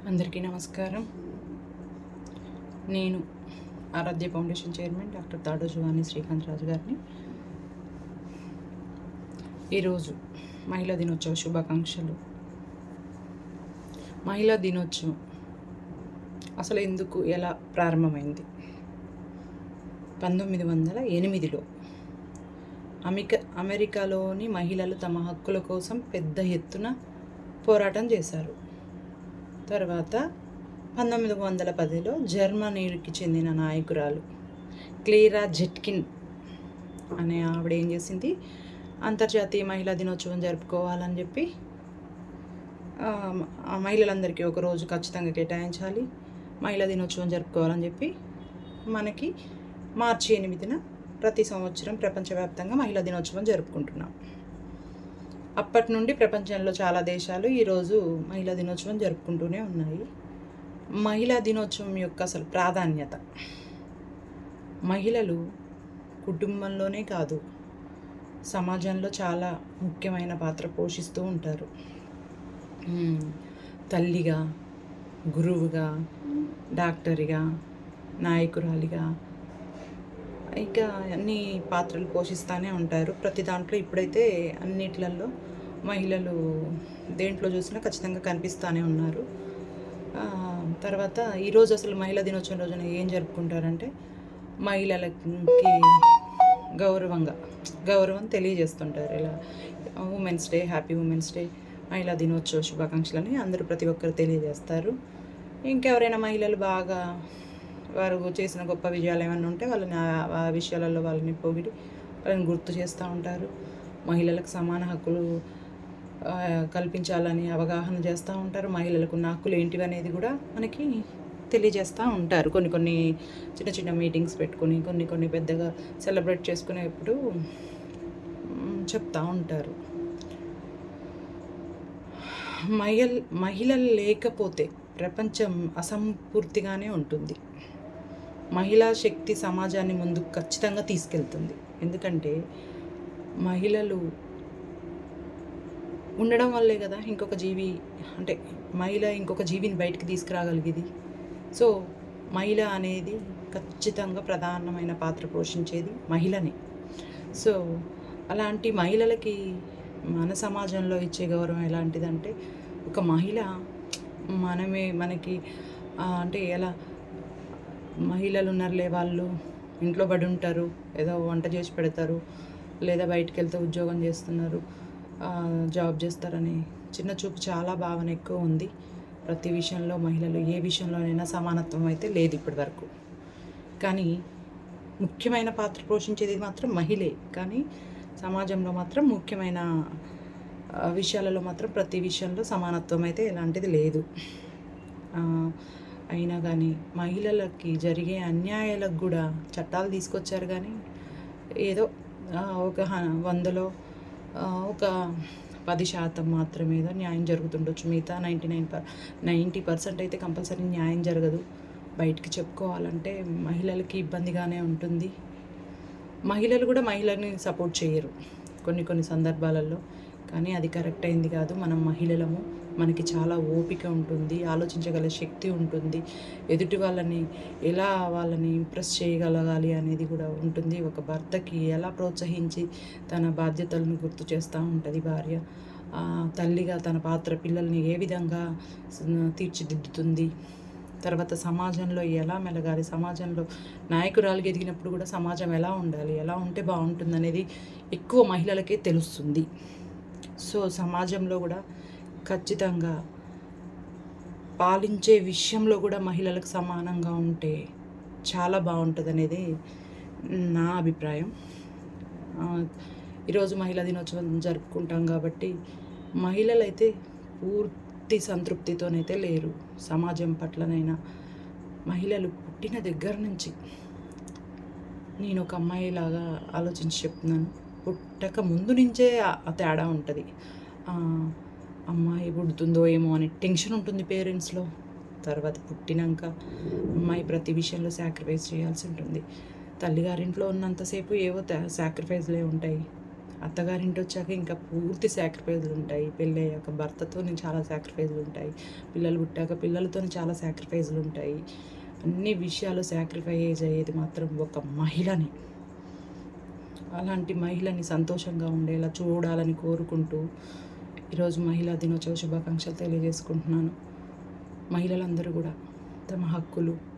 అందరికీ నమస్కారం. నేను ఆరాధ్య ఫౌండేషన్ చైర్మన్ డాక్టర్ తాడో జువాని శ్రీకాంత్ రాజు గారిని. ఈరోజు మహిళా దినోత్సవ శుభాకాంక్షలు. మహిళా దినోత్సవం అసలు ఎందుకు ఎలా ప్రారంభమైంది? 1908లో అమెరికాలోని మహిళలు తమ హక్కుల కోసం పెద్ద ఎత్తున పోరాటం చేశారు. తర్వాత 1910లో జర్మనీకి చెందిన నాయకురాలు క్లేరా జెట్కిన్ అనే ఆవిడ ఏం చేసింది, అంతర్జాతీయ మహిళా దినోత్సవం జరుపుకోవాలని చెప్పి మహిళలందరికీ ఒక రోజు ఖచ్చితంగా కేటాయించాలి, మహిళా దినోత్సవం జరుపుకోవాలని చెప్పి మనకి మార్చి 8న ప్రతి సంవత్సరం ప్రపంచవ్యాప్తంగా మహిళా దినోత్సవం జరుపుకుంటున్నాం. అప్పటి నుండి ప్రపంచంలో చాలా దేశాలు ఈరోజు మహిళా దినోత్సవం జరుపుకుంటూనే ఉన్నాయి. మహిళా దినోత్సవం యొక్క అసలు ప్రాధాన్యత, మహిళలు కుటుంబంలోనే కాదు సమాజంలో చాలా ముఖ్యమైన పాత్ర పోషిస్తూ ఉంటారు. తల్లిగా, గురువుగా, డాక్టర్గా, నాయకురాలిగా, ఇంకా అన్ని పాత్రలు పోషిస్తూనే ఉంటారు. ప్రతి దాంట్లో ఇప్పుడైతే అన్నిట్లలో మహిళలు దేంట్లో చూసినా ఖచ్చితంగా కనిపిస్తూనే ఉన్నారు. తర్వాత ఈరోజు అసలు మహిళా దినోత్సవం రోజున ఏం జరుపుకుంటారంటే, మహిళలకి గౌరవం తెలియజేస్తుంటారు. ఇలా women's day, happy women's day, మహిళా దినోత్సవ శుభాకాంక్షలని అందరూ ప్రతి ఒక్కరు తెలియజేస్తారు. ఇంకెవరైనా మహిళలు బాగా వారు చేసిన గొప్ప విజయాలు ఏమైనా ఉంటే వాళ్ళని ఆ విషయాలలో వాళ్ళని పొగిడి వాళ్ళని గుర్తు చేస్తూ ఉంటారు. మహిళలకు సమాన హక్కులు కల్పించాలని అవగాహన చేస్తూ ఉంటారు. మహిళలకు ఉన్న హక్కులు ఏంటివి అనేది కూడా మనకి తెలియజేస్తూ ఉంటారు. కొన్ని చిన్న చిన్న మీటింగ్స్ పెట్టుకొని కొన్ని పెద్దగా సెలబ్రేట్ చేసుకునేప్పుడు చెప్తూ ఉంటారు. మహిళలు లేకపోతే ప్రపంచం అసంపూర్తిగానే ఉంటుంది. మహిళా శక్తి సమాజాన్ని ముందుకు ఖచ్చితంగా తీసుకెళ్తుంది. ఎందుకంటే మహిళలు ఉండడం వల్లే కదా ఇంకొక జీవిని బయటికి తీసుకురాగలిగేది. సో మహిళ అనేది ఖచ్చితంగా ప్రధానమైన పాత్ర పోషించేది మహిళనే. సో అలాంటి మహిళలకి మన సమాజంలో ఇచ్చే గౌరవం ఎలాంటిదంటే, ఒక మహిళ మనకి అంటే ఎలా, మహిళలు ఉన్నారులే వాళ్ళు ఇంట్లో పడి ఉంటారు, ఏదో వంట చేసి పెడతారు, లేదా బయటికి వెళ్తే ఉద్యోగం చేస్తున్నారు, జాబ్ చేస్తారని చిన్న చూపు చాలా భావన ఎక్కువ ఉంది. ప్రతి విషయంలో మహిళలు ఏ విషయంలోనైనా సమానత్వం అయితే లేదు ఇప్పటి వరకు. కానీ ముఖ్యమైన పాత్ర పోషించేది మాత్రం మహిళే. కానీ సమాజంలో మాత్రం ముఖ్యమైన విషయాలలో మాత్రం ప్రతి విషయంలో సమానత్వం అయితే ఎలాంటిది లేదు. అయినా కానీ మహిళలకి జరిగే అన్యాయాలకు కూడా చట్టాలు తీసుకొచ్చారు. కానీ ఏదో ఒక 100లో ఒక 10% మాత్రమే ఏదో న్యాయం జరుగుతుండొచ్చు. మిగతా 90% అయితే కంపల్సరీ న్యాయం జరగదు. బయటికి చెప్పుకోవాలంటే మహిళలకి ఇబ్బందిగానే ఉంటుంది. మహిళలు కూడా మహిళని సపోర్ట్ చేయరు కొన్ని సందర్భాలలో. కానీ అది కరెక్ట్ అయింది కాదు. మనం మహిళలము, మనకి చాలా ఓపిక ఉంటుంది, ఆలోచించగల శక్తి ఉంటుంది, ఎదుటి వాళ్ళని ఇంప్రెస్ చేయగలగాలి అనేది కూడా ఉంటుంది. ఒక భర్తకి ఎలా ప్రోత్సహించి తన బాధ్యతలను గుర్తు చేస్తూ ఉంటుంది భార్య. తల్లిగా తన పాత్ర, పిల్లల్ని ఏ విధంగా తీర్చిదిద్దుతుంది, తర్వాత సమాజంలో ఎలా మెలగాలి, సమాజంలో నాయకురాలుగా ఎదిగినప్పుడు కూడా సమాజం ఎలా ఉండాలి, ఎలా ఉంటే బాగుంటుంది అనేది ఎక్కువ మహిళలకే తెలుస్తుంది. సో సమాజంలో కూడా ఖచ్చితంగా పాలించే విషయంలో కూడా మహిళలకు సమానంగా ఉంటే చాలా బాగుంటుంది అనేది నా అభిప్రాయం. ఈరోజు మహిళా దినోత్సవం జరుపుకుంటాం కాబట్టి మహిళలైతే పూర్తి సంతృప్తితోనైతే లేరు. సమాజం పట్లనైనా మహిళలు పుట్టిన దగ్గర నుంచి, నేను ఒక అమ్మాయిలాగా ఆలోచించి చెప్తున్నాను, పుట్టక ముందు నుంచే ఆ తేడా ఉంటుంది. అమ్మాయి పుడుతుందో ఏమో అని టెన్షన్ ఉంటుంది పేరెంట్స్లో. తర్వాత పుట్టినాక అమ్మాయి ప్రతి విషయంలో సాక్రిఫైస్ చేయాల్సి ఉంటుంది. తల్లిగారింట్లో ఉన్నంతసేపు ఏవో సాక్రిఫైస్లే ఉంటాయి. అత్తగారింటి వచ్చాక ఇంకా పూర్తి సాక్రిఫైజులు ఉంటాయి. పెళ్ళయ్యాక భర్తతోని చాలా సాక్రిఫైజులు ఉంటాయి. పిల్లలు పుట్టాక పిల్లలతోని చాలా సాక్రిఫైజులు ఉంటాయి. అన్ని విషయాలు సాక్రిఫైజ్ అయ్యేది మాత్రం ఒక మహిళని. అలాంటి మహిళని సంతోషంగా ఉండేలా చూడాలని కోరుకుంటూ ఈరోజు మహిళా దినోత్సవ శుభాకాంక్షలు తెలియజేసుకుంటున్నాను. మహిళలందరూ కూడా తమ హక్కులు